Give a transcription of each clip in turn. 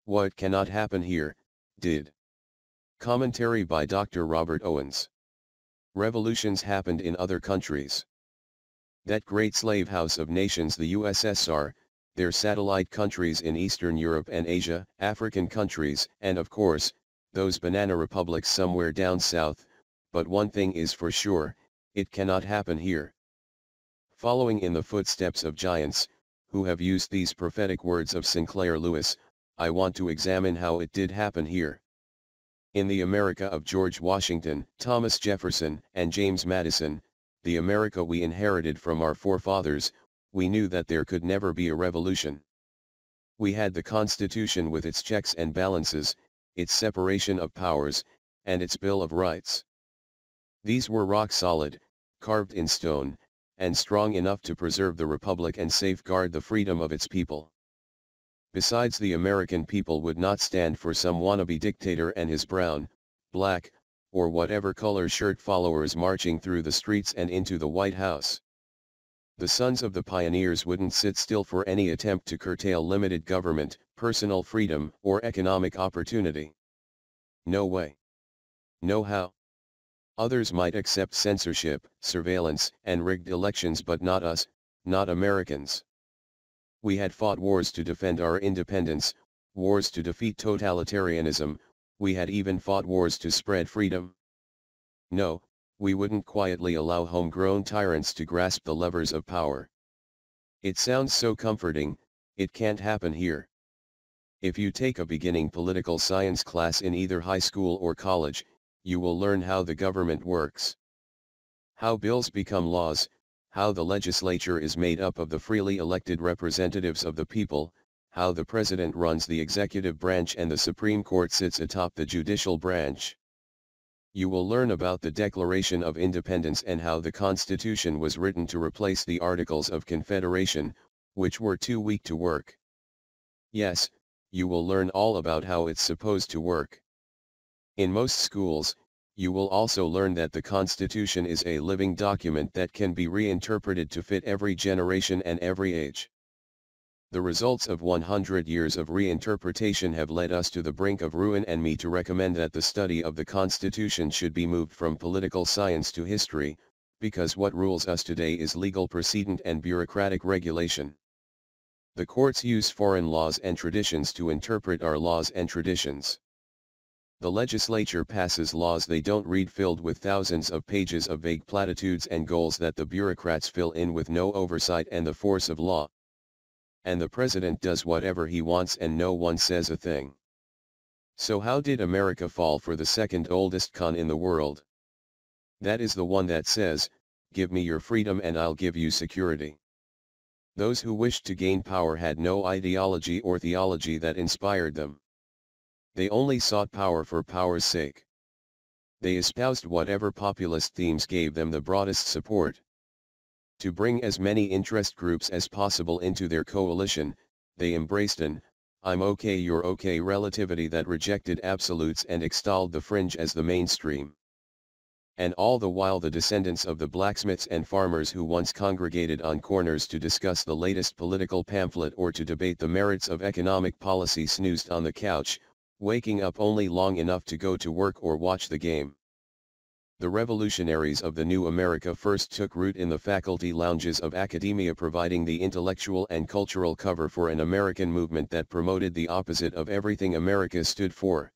What cannot happen here, did. Commentary by Dr. Robert Owens. Revolutions happened in other countries. That great slave house of nations, the USSR, their satellite countries in Eastern Europe and Asia, African countries, and of course, those banana republics somewhere down south, but one thing is for sure, it cannot happen here. Following in the footsteps of giants, who have used these prophetic words of Sinclair Lewis, I want to examine how it did happen here. In the America of George Washington, Thomas Jefferson, and James Madison, the America we inherited from our forefathers, we knew that there could never be a revolution. We had the Constitution with its checks and balances, its separation of powers, and its Bill of Rights. These were rock solid, carved in stone, and strong enough to preserve the Republic and safeguard the freedom of its people. Besides, the American people would not stand for some wannabe dictator and his brown, black, or whatever color shirt followers marching through the streets and into the White House. The sons of the pioneers wouldn't sit still for any attempt to curtail limited government, personal freedom, or economic opportunity. No way. No how. Others might accept censorship, surveillance, and rigged elections, but not us, not Americans. We had fought wars to defend our independence, wars to defeat totalitarianism, we had even fought wars to spread freedom. No, we wouldn't quietly allow homegrown tyrants to grasp the levers of power. It sounds so comforting, it can't happen here. If you take a beginning political science class in either high school or college, you will learn how the government works. How bills become laws, how the legislature is made up of the freely elected representatives of the people, how the president runs the executive branch and the Supreme Court sits atop the judicial branch. You will learn about the Declaration of Independence and how the Constitution was written to replace the Articles of Confederation, which were too weak to work. Yes, you will learn all about how it's supposed to work. In most schools, you will also learn that the Constitution is a living document that can be reinterpreted to fit every generation and every age. The results of 100 years of reinterpretation have led us to the brink of ruin, and me to recommend that the study of the Constitution should be moved from political science to history, because what rules us today is legal precedent and bureaucratic regulation. The courts use foreign laws and traditions to interpret our laws and traditions. The legislature passes laws they don't read, filled with thousands of pages of vague platitudes and goals that the bureaucrats fill in with no oversight and the force of law. And the president does whatever he wants and no one says a thing. So how did America fall for the second oldest con in the world? That is the one that says, "Give me your freedom and I'll give you security." Those who wished to gain power had no ideology or theology that inspired them. They only sought power for power's sake. They espoused whatever populist themes gave them the broadest support. To bring as many interest groups as possible into their coalition, they embraced an "I'm okay, you're okay" relativity that rejected absolutes and extolled the fringe as the mainstream. And all the while the descendants of the blacksmiths and farmers who once congregated on corners to discuss the latest political pamphlet or to debate the merits of economic policy snoozed on the couch, waking up only long enough to go to work or watch the game. The revolutionaries of the new America first took root in the faculty lounges of academia, providing the intellectual and cultural cover for an American movement that promoted the opposite of everything America stood for.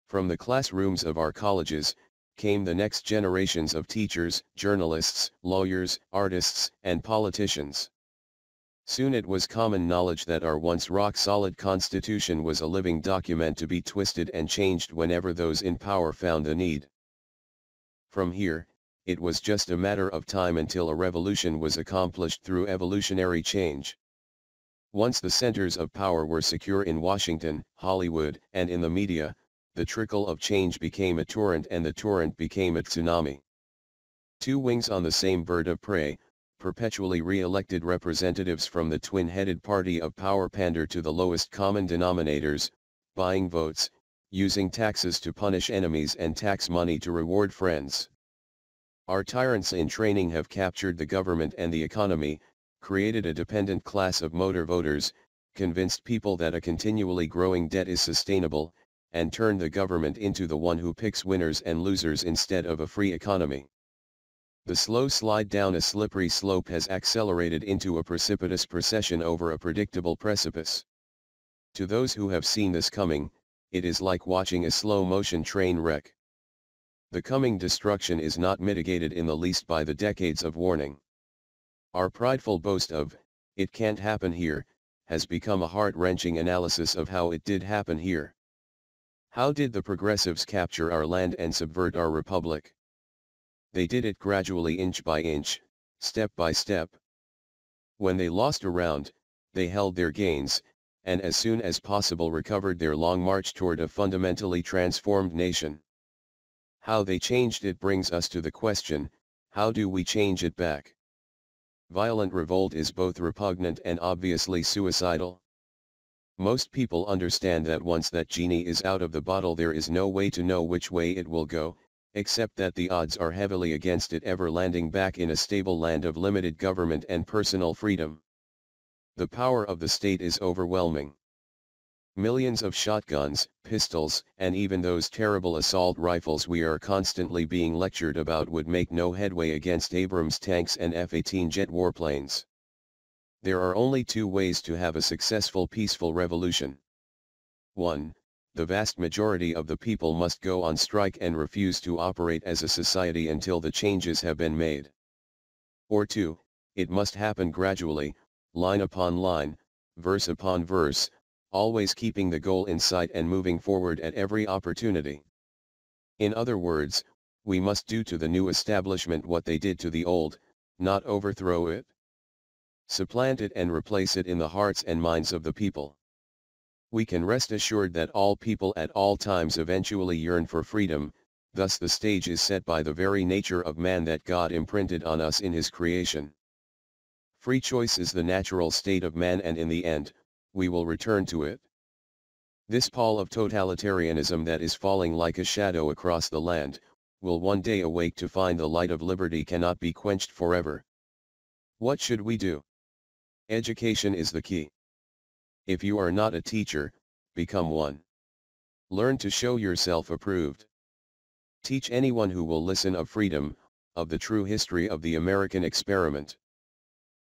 From the classrooms of our colleges, came the next generations of teachers, journalists, lawyers, artists, and politicians. Soon it was common knowledge that our once rock-solid Constitution was a living document to be twisted and changed whenever those in power found the need. From here, it was just a matter of time until a revolution was accomplished through evolutionary change. Once the centers of power were secure in Washington, Hollywood, and in the media, the trickle of change became a torrent and the torrent became a tsunami. Two wings on the same bird of prey, perpetually re-elected representatives from the twin-headed party of power pander to the lowest common denominators, buying votes, using taxes to punish enemies and tax money to reward friends. Our tyrants in training have captured the government and the economy, created a dependent class of motor voters, convinced people that a continually growing debt is sustainable, and turned the government into the one who picks winners and losers instead of a free economy. The slow slide down a slippery slope has accelerated into a precipitous procession over a predictable precipice. To those who have seen this coming, it is like watching a slow-motion train wreck. The coming destruction is not mitigated in the least by the decades of warning. Our prideful boast of, "It can't happen here," has become a heart-wrenching analysis of how it did happen here. How did the progressives capture our land and subvert our republic? They did it gradually, inch by inch, step by step. When they lost a round, they held their gains, and as soon as possible recovered their long march toward a fundamentally transformed nation. How they changed it brings us to the question, how do we change it back? Violent revolt is both repugnant and obviously suicidal. Most people understand that once that genie is out of the bottle there is no way to know which way it will go, except that the odds are heavily against it ever landing back in a stable land of limited government and personal freedom. The power of the state is overwhelming. Millions of shotguns, pistols, and even those terrible assault rifles we are constantly being lectured about would make no headway against Abrams tanks and F-18 jet warplanes. There are only two ways to have a successful peaceful revolution. 1. The vast majority of the people must go on strike and refuse to operate as a society until the changes have been made. Or 2, it must happen gradually, line upon line, verse upon verse, always keeping the goal in sight and moving forward at every opportunity. In other words, we must do to the new establishment what they did to the old, not overthrow it. Supplant it and replace it in the hearts and minds of the people. We can rest assured that all people at all times eventually yearn for freedom, thus the stage is set by the very nature of man that God imprinted on us in his creation. Free choice is the natural state of man, and in the end, we will return to it. This pall of totalitarianism that is falling like a shadow across the land, will one day awake to find the light of liberty cannot be quenched forever. What should we do? Education is the key. If you are not a teacher, become one. Learn to show yourself approved. Teach anyone who will listen of freedom, of the true history of the American experiment.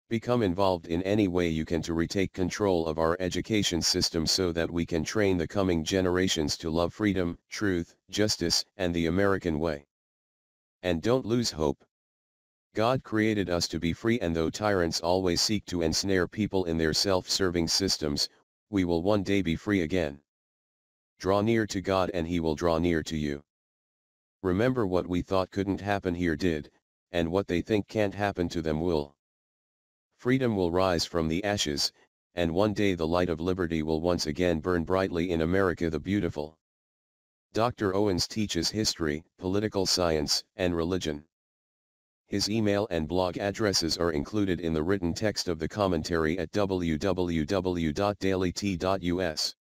Become involved in any way you can to retake control of our education system so that we can train the coming generations to love freedom, truth, justice, and the American way. And don't lose hope. God created us to be free, and though tyrants always seek to ensnare people in their self-serving systems, we will one day be free again. Draw near to God and he will draw near to you. Remember, what we thought couldn't happen here did, and what they think can't happen to them will. Freedom will rise from the ashes, and one day the light of liberty will once again burn brightly in America the beautiful. Dr. Owens teaches history, political science, and religion. His email and blog addresses are included in the written text of the commentary at www.dailyt.us.